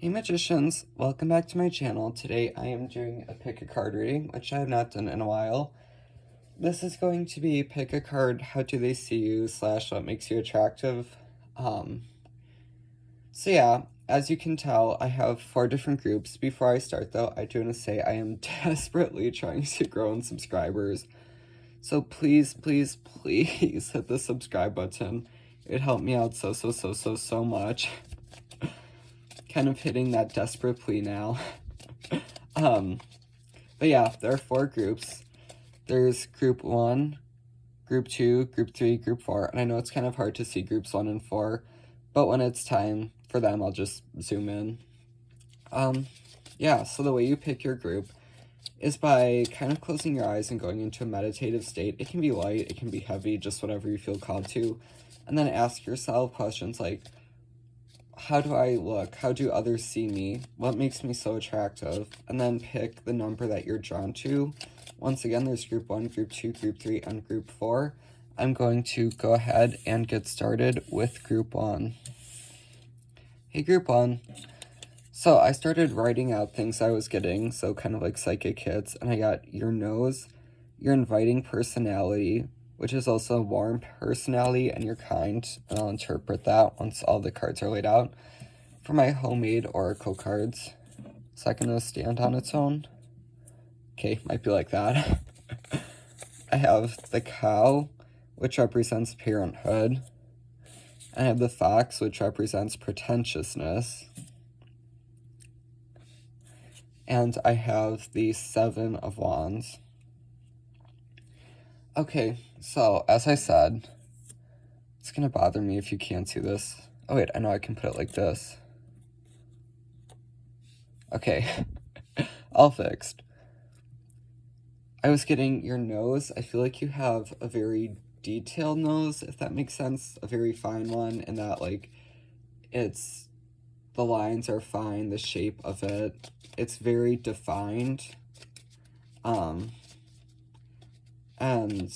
Hey magicians, welcome back to my channel. Today I am doing a pick a card reading, which I have not done in a while. This is going to be pick a card, how do they see you, / what makes you attractive. So yeah, as you can tell, I have 4 different groups. Before I start though, I do want to say I am desperately trying to grow in subscribers. So please, please, please hit the subscribe button. It helped me out so much. Kind of hitting that desperate plea now. But yeah, there are 4 groups. There's group 1, group 2, group 3, group 4, and I know it's kind of hard to see groups 1 and 4, but when it's time for them, I'll just zoom in. Yeah, so the way you pick your group is by kind of closing your eyes and going into a meditative state. It can be light, it can be heavy, just whatever you feel called to, and then ask yourself questions like, how do I look? How do others see me? What makes me so attractive? And then pick the number that you're drawn to. Once again, there's group 1, group 2, group 3, and group 4. I'm going to go ahead and get started with group 1. Hey group 1. So I started writing out things I was getting, so kind of like psychic hits, and I got your nose, your inviting personality, which is also a warm personality, and you're kind, and I'll interpret that once all the cards are laid out. For my homemade oracle cards, is that going to stand on its own? Okay, might be like that. I have the cow, which represents parenthood. I have the fox, which represents pretentiousness. And I have the 7 of Wands. Okay, so as I said, it's gonna bother me if you can't see this. Oh wait, I know I can put it like this. Okay, all fixed. I was getting your nose. I feel like you have a very detailed nose, if that makes sense. A very fine one, and that like, the lines are fine, the shape of it. It's very defined. And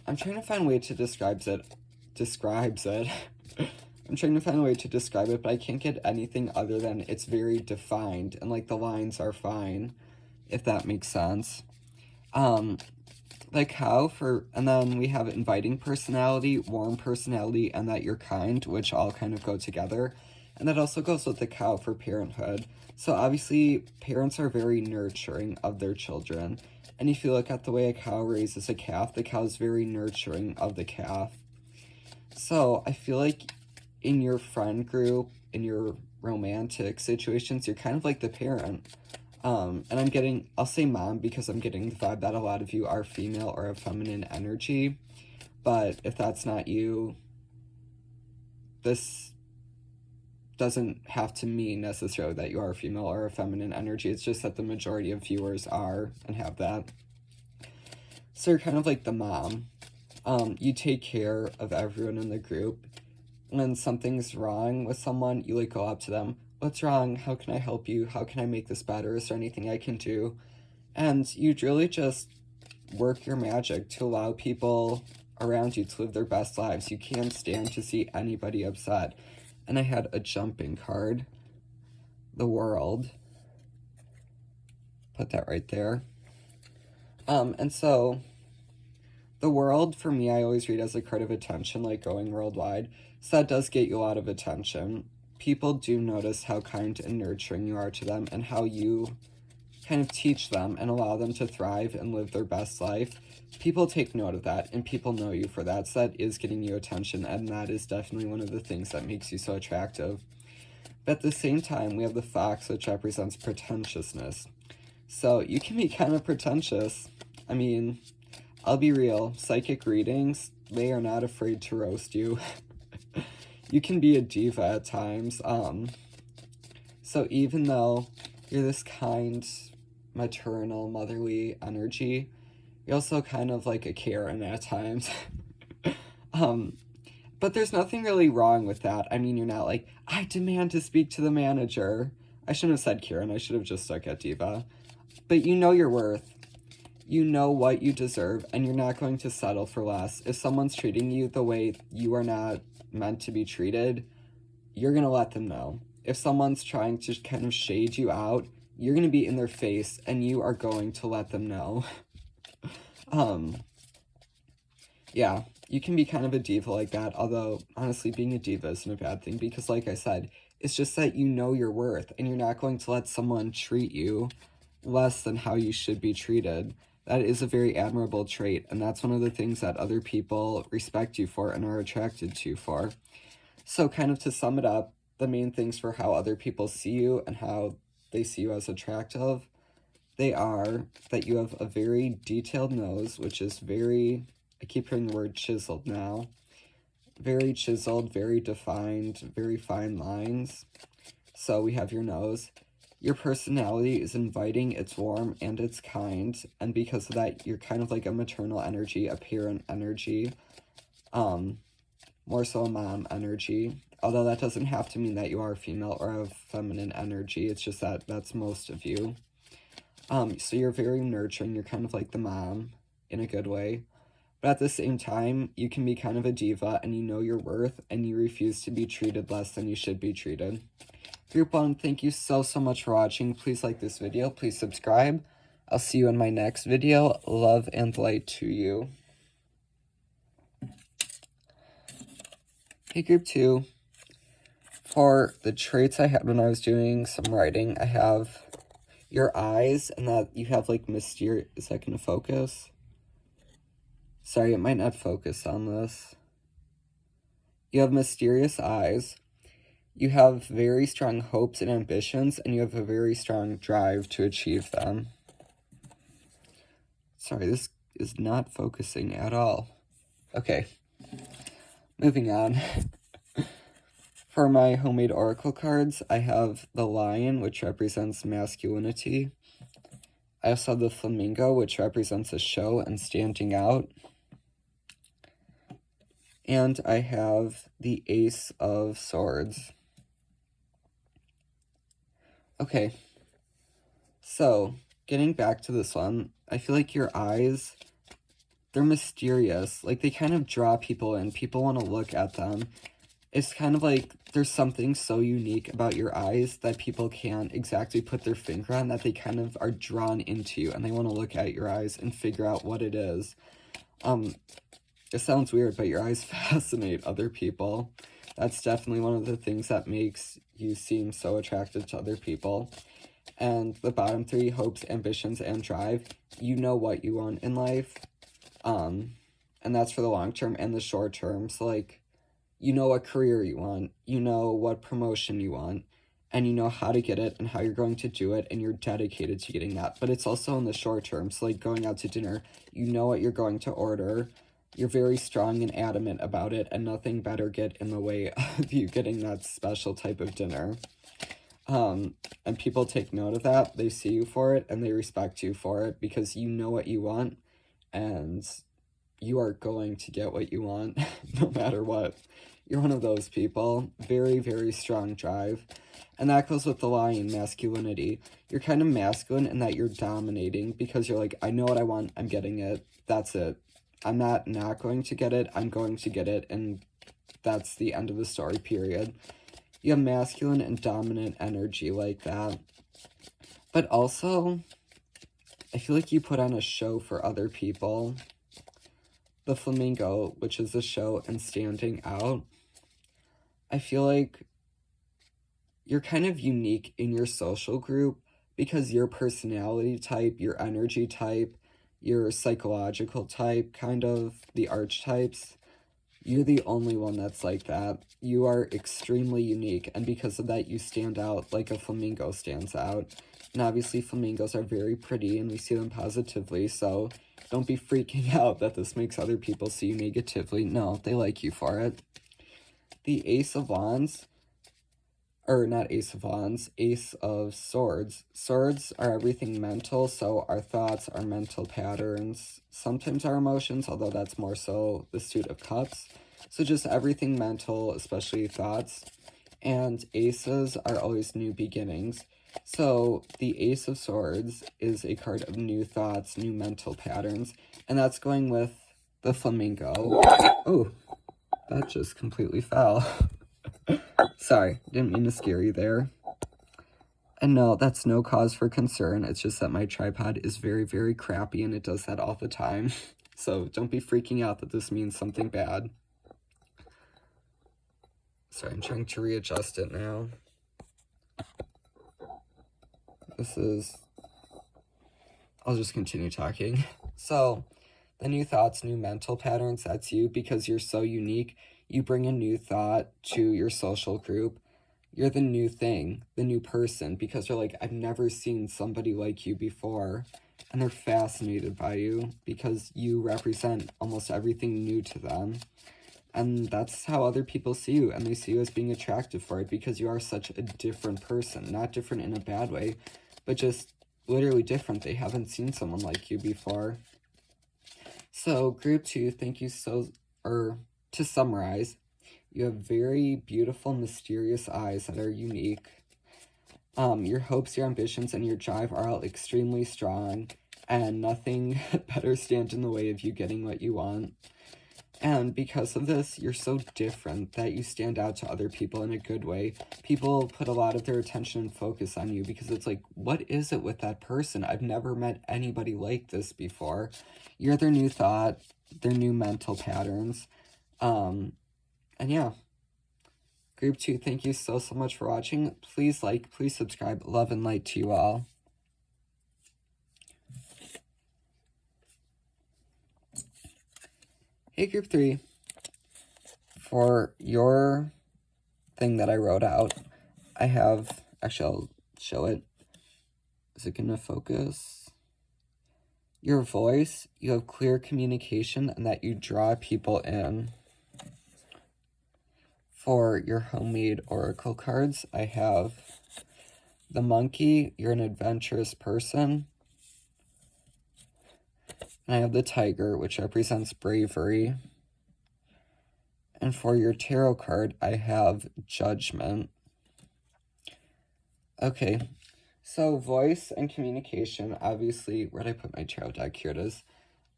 I'm trying to find a way to describe it. I'm trying to find a way to describe it, but I can't get anything other than it's very defined, and like the lines are fine, if that makes sense. Like how and then we have inviting personality, warm personality, and that you're kind, which all kind of go together. And that also goes with the cow for parenthood. So obviously, parents are very nurturing of their children. And if you look at the way a cow raises a calf, the cow is very nurturing of the calf. So I feel like in your friend group, in your romantic situations, you're kind of like the parent. And I'll say mom because I'm getting the vibe that a lot of you are female or have feminine energy. But if that's not you, this doesn't have to mean necessarily that you are a female or a feminine energy. It's just that the majority of viewers are and have that. So you're kind of like the mom. You take care of everyone in the group. When something's wrong with someone, you like go up to them. What's wrong? How can I help you? How can I make this better? Is there anything I can do? And you really just work your magic to allow people around you to live their best lives. You can't stand to see anybody upset. And I had a jumping card, the world. Put that right there. And so the world, for me, I always read as a card of attention, like going worldwide. So that does get you a lot of attention. People do notice how kind and nurturing you are to them and how you kind of teach them and allow them to thrive and live their best life. People take note of that, and people know you for that, so that is getting you attention, and that is definitely one of the things that makes you so attractive. But at the same time, we have the fox, which represents pretentiousness. So you can be kind of pretentious. I mean, I'll be real, psychic readings, they are not afraid to roast you. You can be a diva at times. So even though you're this kind, maternal, motherly energy, you're also kind of like a Karen at times. But there's nothing really wrong with that. I mean, you're not like, I demand to speak to the manager. I shouldn't have said Karen. I should have just stuck at diva. But you know your worth. You know what you deserve, and you're not going to settle for less. If someone's treating you the way you are not meant to be treated, you're going to let them know. If someone's trying to kind of shade you out, you're going to be in their face and you are going to let them know. Yeah, you can be kind of a diva like that, although honestly being a diva isn't a bad thing because like I said, it's just that you know your worth and you're not going to let someone treat you less than how you should be treated. That is a very admirable trait, and that's one of the things that other people respect you for and are attracted to you for. So kind of to sum it up, the main things for how other people see you and how they see you as attractive, they are that you have a very detailed nose, which is very, I keep hearing the word chiseled now, very chiseled, very defined, very fine lines. So we have your nose. Your personality is inviting, it's warm, and it's kind, and because of that, you're kind of like a maternal energy, a parent energy, more so a mom energy, although that doesn't have to mean that you are female or have feminine energy, it's just that that's most of you. So you're very nurturing, you're kind of like the mom, in a good way, but at the same time, you can be kind of a diva, and you know your worth, and you refuse to be treated less than you should be treated. Group 1, thank you so much for watching. Please like this video. Please subscribe. I'll see you in my next video. Love and light to you. Hey, Group 2. For the traits I had when I was doing some writing, I have your eyes, and that you have like mysterious... Is that going to focus? Sorry, it might not focus on this. You have mysterious eyes. You have very strong hopes and ambitions, and you have a very strong drive to achieve them. Sorry, this is not focusing at all. Okay, moving on. For my homemade oracle cards, I have the lion, which represents masculinity. I also have the flamingo, which represents a show and standing out. And I have the Ace of Swords. Okay, so getting back to this one, I feel like your eyes, they're mysterious. Like, they kind of draw people in. People want to look at them. It's kind of like there's something so unique about your eyes that people can't exactly put their finger on, that they kind of are drawn into you and they want to look at your eyes and figure out what it is. It sounds weird, but your eyes fascinate other people. That's definitely one of the things that makes you seem so attractive to other people. And the bottom 3, hopes, ambitions, and drive. You know what you want in life. And that's for the long term and the short term. So, like, you know what career you want. You know what promotion you want. And you know how to get it and how you're going to do it. And you're dedicated to getting that. But it's also in the short term. So, like, going out to dinner, you know what you're going to order. You're very strong and adamant about it, and nothing better get in the way of you getting that special type of dinner. And people take note of that. They see you for it, and they respect you for it, because you know what you want, and you are going to get what you want, no matter what. You're one of those people. Very, very strong drive. And that goes with the lion, masculinity. You're kind of masculine in that you're dominating, because you're like, I know what I want, I'm getting it, that's it. I'm not going to get it, I'm going to get it, and that's the end of the story, period. You have masculine and dominant energy like that. But also, I feel like you put on a show for other people. The flamingo, which is a show and standing out. I feel like you're kind of unique in your social group, because your personality type, your energy type, your psychological type, kind of the archetypes, you're the only one that's like that. You are extremely unique, and because of that, you stand out like a flamingo stands out. And obviously, flamingos are very pretty, and we see them positively, so don't be freaking out that this makes other people see you negatively. No, they like you for it. The Ace of Wands, or not Ace of Wands, Ace of Swords. Swords are everything mental, so our thoughts, our mental patterns, sometimes our emotions, although that's more so the suit of cups. So just everything mental, especially thoughts. And aces are always new beginnings. So the Ace of Swords is a card of new thoughts, new mental patterns, and that's going with the flamingo. Oh, that just completely fell. Sorry, didn't mean to scare you there. And no, that's no cause for concern. It's just that my tripod is very, very crappy and it does that all the time. So don't be freaking out that this means something bad. Sorry, I'm trying to readjust it now. I'll just continue talking. So, the new thoughts, new mental patterns, that's you because you're so unique. You bring a new thought to your social group. You're the new thing, the new person, because they're like, I've never seen somebody like you before. And they're fascinated by you because you represent almost everything new to them. And that's how other people see you, and they see you as being attractive for it because you are such a different person. Not different in a bad way, but just literally different. They haven't seen someone like you before. So, group 2, thank you to summarize, you have very beautiful, mysterious eyes that are unique. Your hopes, your ambitions, and your drive are all extremely strong, and nothing better stand in the way of you getting what you want. And because of this, you're so different that you stand out to other people in a good way. People put a lot of their attention and focus on you because it's like, what is it with that person? I've never met anybody like this before. You're their new thought, their new mental patterns. And yeah. Group 2, thank you so much for watching. Please like, please subscribe. Love and light to you all. Hey, Group 3, for your thing that I wrote out, I have, actually I'll show it. Is it going to focus? Your voice, you have clear communication and that you draw people in. For your homemade oracle cards, I have the monkey, you're an adventurous person. And I have the tiger, which represents bravery. And for your tarot card, I have judgment. Okay, so voice and communication, obviously, where did I put my tarot deck? Here it is.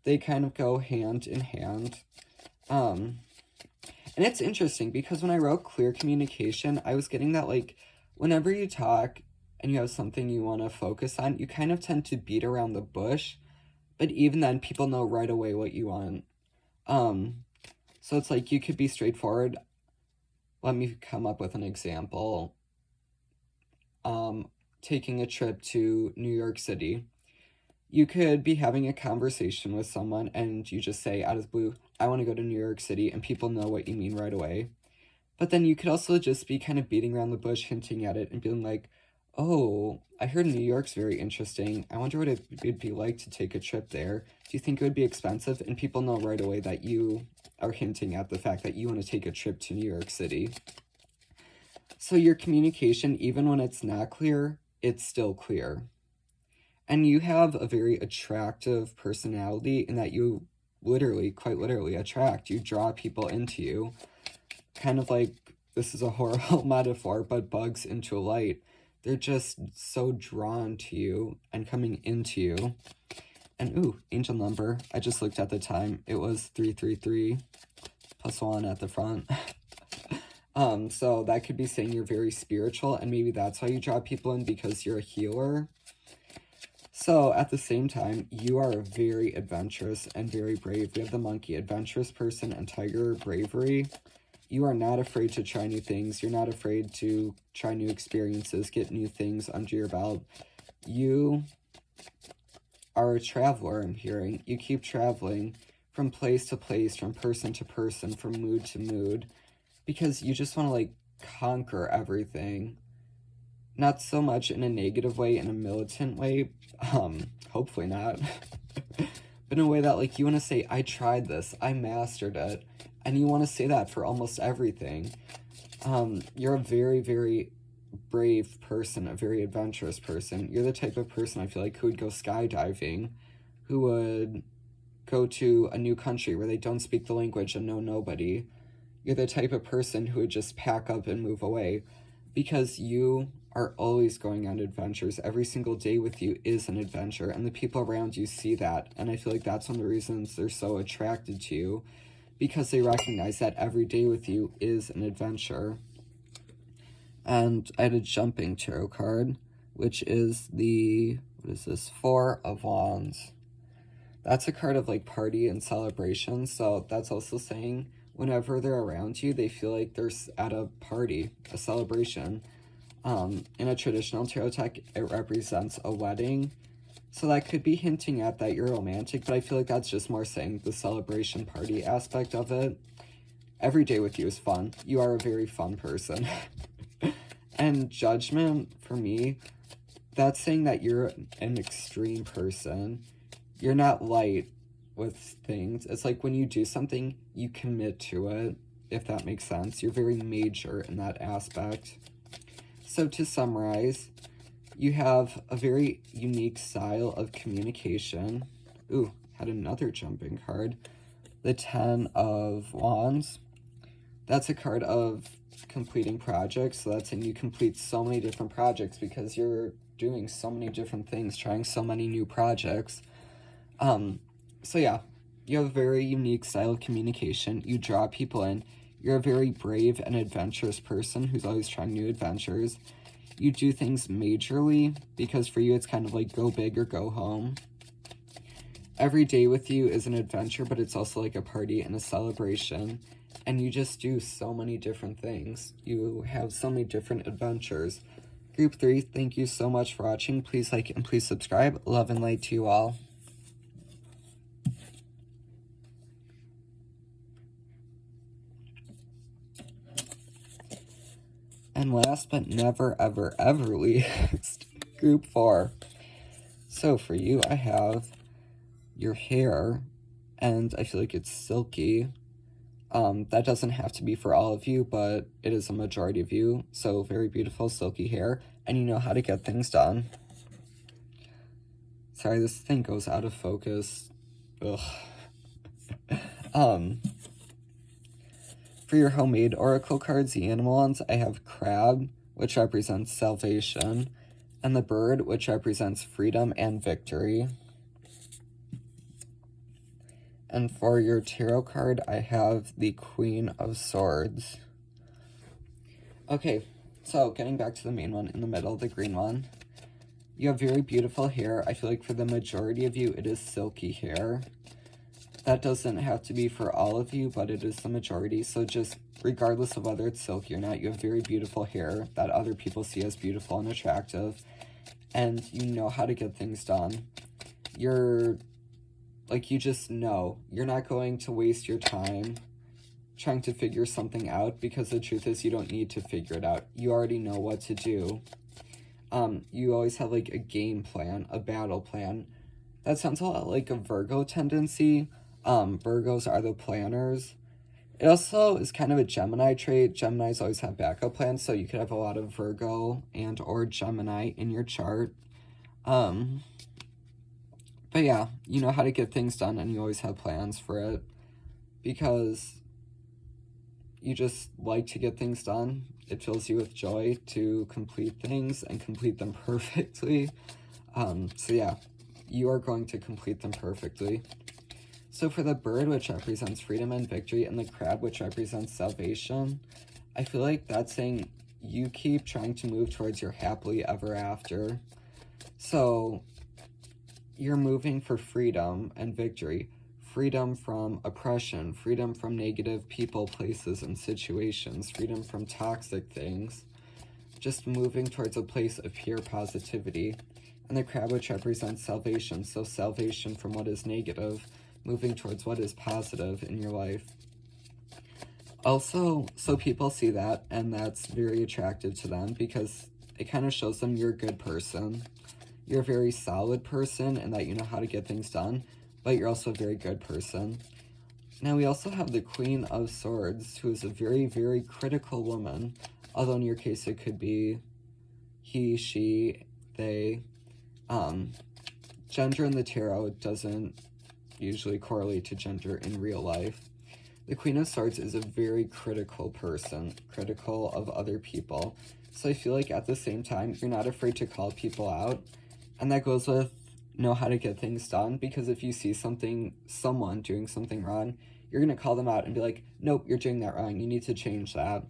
They kind of go hand in hand. And it's interesting because when I wrote clear communication, I was getting that, like, whenever you talk and you have something you want to focus on, you kind of tend to beat around the bush. But even then, people know right away what you want. So it's like you could be straightforward. Let me come up with an example. Taking a trip to New York City. You could be having a conversation with someone and you just say out of the blue, I want to go to New York City, and people know what you mean right away. But then you could also just be kind of beating around the bush, hinting at it and being like, oh, I heard New York's very interesting. I wonder what it'd be like to take a trip there. Do you think it would be expensive? And people know right away that you are hinting at the fact that you want to take a trip to New York City. So your communication, even when it's not clear, it's still clear. And you have a very attractive personality in that you literally, quite literally, attract. You draw people into you. Kind of like, this is a horrible metaphor, but bugs into a light. They're just so drawn to you and coming into you. And ooh, angel number. I just looked at the time. It was 333 plus 1 at the front. So that could be saying you're very spiritual, and maybe that's why you draw people in, because you're a healer. So at the same time, you are very adventurous and very brave. We have the monkey, adventurous person, and tiger, bravery. You are not afraid to try new things. You're not afraid to try new experiences, get new things under your belt. You are a traveler, I'm hearing. You keep traveling from place to place, from person to person, from mood to mood, because you just want to, like, conquer everything. Not so much in a negative way, in a militant way, hopefully not, but in a way that, like, you want to say, I tried this, I mastered it. And you want to say that for almost everything. You're a very, very brave person, a very adventurous person. You're the type of person I feel like who would go skydiving, who would go to a new country where they don't speak the language and know nobody. You're the type of person who would just pack up and move away, because you are always going on adventures. Every single day with you is an adventure, and the people around you see that. And I feel like that's one of the reasons they're so attracted to you, because they recognize that every day with you is an adventure. And I had a jumping tarot card, which is the, what is this, Four of Wands. That's a card of like party and celebration, so that's also saying whenever they're around you, they feel like they're at a party, a celebration. In a traditional tarot deck, it represents a wedding, so that could be hinting at that you're romantic, but I feel like that's just more saying the celebration party aspect of it. Every day with you is fun. You are a very fun person. And Judgment, for me, that's saying that you're an extreme person. You're not light with things. It's like when you do something, you commit to it, if that makes sense. You're very major in that aspect. So to summarize, you have a very unique style of communication. Ooh, had another jumping card. The Ten of Wands. That's a card of completing projects. So that's saying you complete so many different projects because you're doing so many different things, trying so many new projects. So yeah, you have a very unique style of communication. You draw people in. You're a very brave and adventurous person who's always trying new adventures. You do things majorly because for you it's kind of like go big or go home. Every day with you is an adventure, but it's also like a party and a celebration. And you just do so many different things. You have so many different adventures. Group 3, thank you so much for watching. Please like and please subscribe. Love and light to you all. And last but never, ever, ever least, Group 4. So for you, I have your hair, and I feel like it's silky. That doesn't have to be for all of you, but it is a majority of you. So very beautiful, silky hair, and you know how to get things done. Sorry, this thing goes out of focus. Ugh. For your homemade oracle cards, the animal ones, I have crab, which represents salvation, and the bird, which represents freedom and victory. And for your tarot card, I have the Queen of Swords. Okay, so getting back to the main one in the middle, the green one. You have very beautiful hair. I feel like for the majority of you, it is silky hair. That doesn't have to be for all of you, but it is the majority. So just regardless of whether it's silky or not, you have very beautiful hair that other people see as beautiful and attractive. And you know how to get things done. You're, like, you just know. You're not going to waste your time trying to figure something out, because the truth is you don't need to figure it out. You already know what to do. You always have, like, a game plan, a battle plan. That sounds a lot like a Virgo tendency. Virgos are the planners. It also is kind of a Gemini trait. Geminis always have backup plans, so you could have a lot of Virgo and or Gemini in your chart. But yeah, you know how to get things done, and you always have plans for it, because you just like to get things done. It fills you with joy to complete things and complete them perfectly. So yeah, you are going to complete them perfectly. So for the bird, which represents freedom and victory, and the crab, which represents salvation, I feel like that's saying you keep trying to move towards your happily ever after. So you're moving for freedom and victory. Freedom from oppression, freedom from negative people, places, and situations, freedom from toxic things. Just moving towards a place of pure positivity. And the crab, which represents salvation, so salvation from what is negative, moving towards what is positive in your life. Also, so people see that, and that's very attractive to them, because it kind of shows them you're a good person. You're a very solid person, and that you know how to get things done, but you're also a very good person. Now, we also have the Queen of Swords, who is a very, very critical woman, although in your case it could be he, she, they. Gender in the tarot doesn't usually correlate to gender in real life. The Queen of Swords is a very critical person, critical of other people. So I feel like at the same time, you're not afraid to call people out. And that goes with know how to get things done, because if you see someone doing something wrong, you're going to call them out and be like, nope, you're doing that wrong. You need to change that.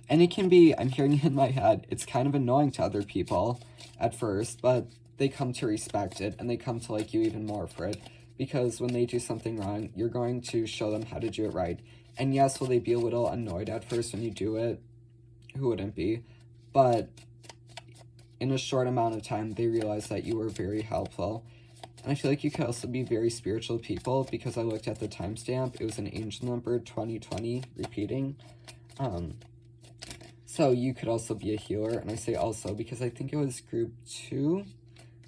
And it can be, I'm hearing it in my head, it's kind of annoying to other people at first, but they come to respect it, and they come to like you even more for it. Because when they do something wrong, you're going to show them how to do it right. And yes, will they be a little annoyed at first when you do it? Who wouldn't be? But in a short amount of time, they realize that you were very helpful. And I feel like you could also be very spiritual people, because I looked at the timestamp. It was an angel number 2020 repeating. So you could also be a healer. And I say also because I think it was group 2.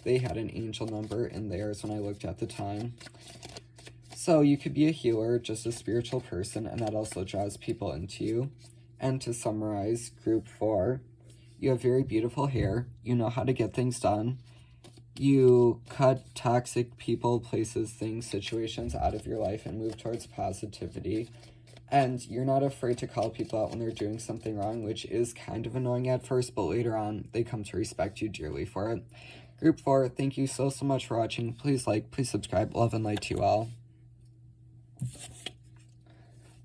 They had an angel number in theirs when I looked at the time. So you could be a healer, just a spiritual person, and that also draws people into you. And to summarize, group 4, you have very beautiful hair. You know how to get things done. You cut toxic people, places, things, situations out of your life and move towards positivity. And you're not afraid to call people out when they're doing something wrong, which is kind of annoying at first, but later on, they come to respect you dearly for it. Group 4, thank you so much for watching. Please like, please subscribe. Love and light to you all.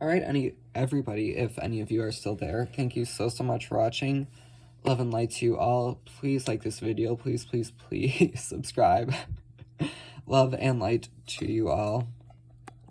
Alright, everybody, if any of you are still there, thank you so much for watching. Love and light to you all. Please like this video. Please, please, please subscribe. Love and light to you all.